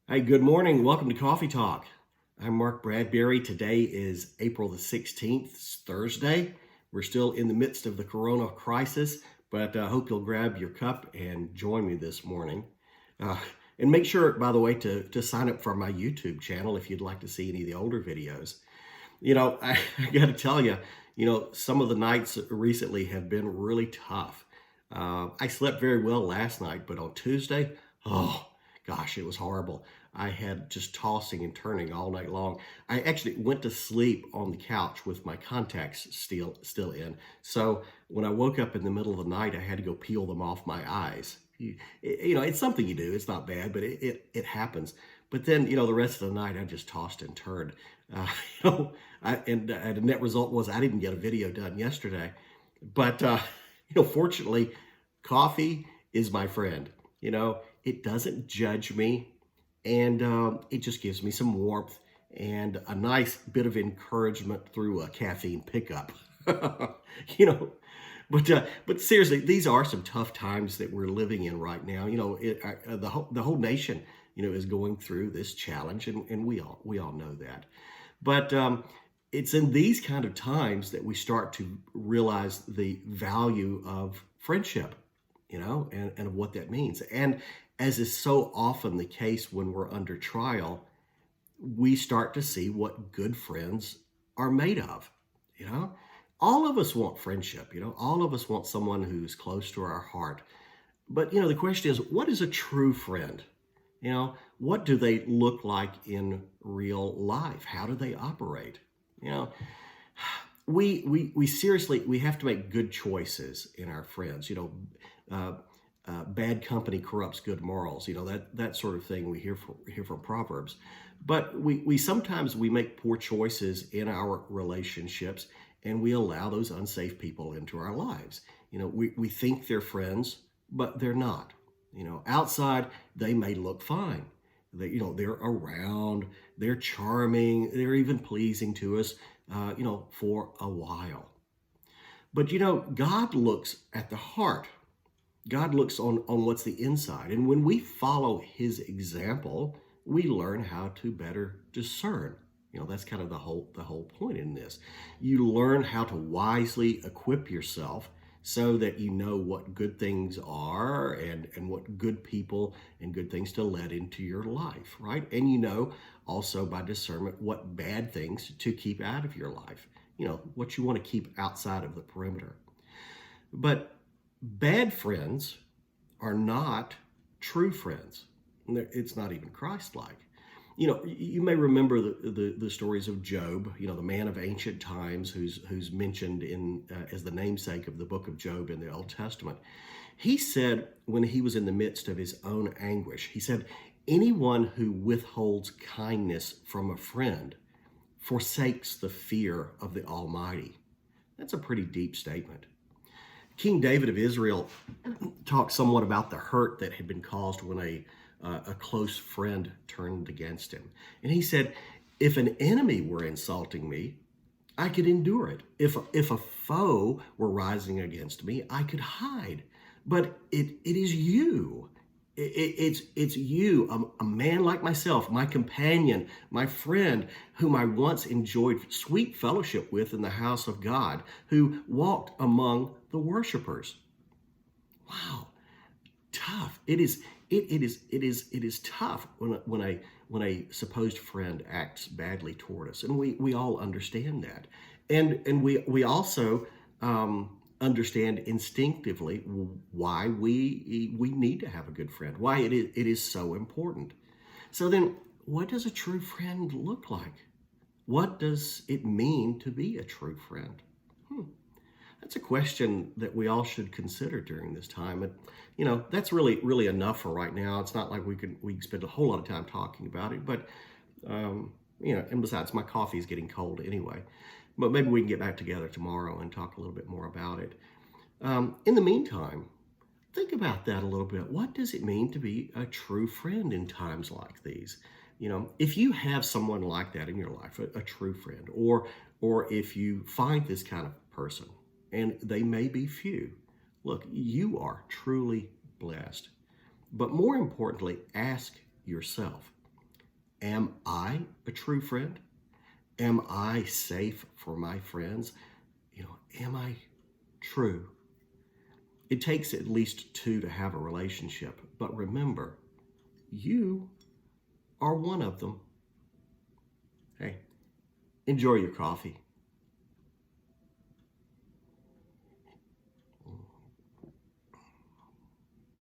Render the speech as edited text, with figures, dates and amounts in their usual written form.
Hey, good morning. Welcome to Coffee Talk. I'm Mark Bradberry. Today is April the 16th, it's Thursday. We're still in the midst of the corona crisis, but I hope you'll grab your cup and join me this morning. Uh, and make sure, by the way, to sign up for my YouTube channel if you'd like to see any of the older videos. I got to tell you, some of the nights recently have been really tough. I slept very well last night, but on Tuesday, oh gosh, it was horrible. I had just tossing and turning all night long. I actually went to sleep on the couch with my contacts still in. So when I woke up in the middle of the night, I had to go peel them off my eyes. It's something you do. It's not bad, but it happens. But then, the rest of the night, I just tossed and turned. Uh, you know, and the net result was I didn't get a video done yesterday. But, fortunately, coffee is my friend. It doesn't judge me, and it just gives me some warmth and a nice bit of encouragement through a caffeine pickup. you know, but seriously, these are some tough times that we're living in right now. The whole nation, is going through this challenge, and we all know that. But it's in these kind of times that we start to realize the value of friendship, and what that means. And as is so often the case when we're under trial, we start to see what good friends are made of. You know, all of us want friendship, all of us want someone who's close to our heart. But, the question is, what is a true friend? What do they look like in real life? How do they operate? You know, we seriously, we have to make good choices in our friends. Bad company corrupts good morals. That sort of thing we hear from Proverbs. But we sometimes we make poor choices in our relationships, and we allow those unsafe people into our lives. We think they're friends, but they're not. Outside they may look fine. They're around, they're charming, they're even pleasing to us, for a while. But God looks at the heart. God looks on what's the inside. And when we follow his example, we learn how to better discern. That's kind of the whole point in this. You learn how to wisely equip yourself so that you know what good things are and what good people and good things to let into your life, right? And also by discernment what bad things to keep out of your life, what you want to keep outside of the perimeter. But bad friends are not true friends. It's not even Christ-like. You may remember the stories of Job, the man of ancient times who's mentioned in as the namesake of the book of Job in the Old Testament. He said when he was in the midst of his own anguish, he said, anyone who withholds kindness from a friend forsakes the fear of the Almighty. That's a pretty deep statement. King David of Israel talked somewhat about the hurt that had been caused when a close friend turned against him. And he said, if an enemy were insulting me, I could endure it. If a foe were rising against me, I could hide. But it is you. It's you, a man like myself, my companion, my friend, whom I once enjoyed sweet fellowship with in the house of God, who walked among the worshipers. Wow, tough. It is tough when a supposed friend acts badly toward us, and we all understand that, and we also understand instinctively why we need to have a good friend, why it is so important. So then, what does a true friend look like? What does it mean to be a true friend? That's a question that we all should consider during this time. And, that's really enough for right now. It's not like we can spend a whole lot of time talking about it, but, and besides, my coffee is getting cold anyway. But maybe we can get back together tomorrow and talk a little bit more about it. In the meantime, think about that a little bit. What does it mean to be a true friend in times like these? If you have someone like that in your life, a true friend, or if you find this kind of person, and they may be few, look, you are truly blessed. But more importantly, ask yourself, Am I a true friend? Am I safe for my friends? Am I true? It takes at least two to have a relationship, but remember, you are one of them. Hey, enjoy your coffee.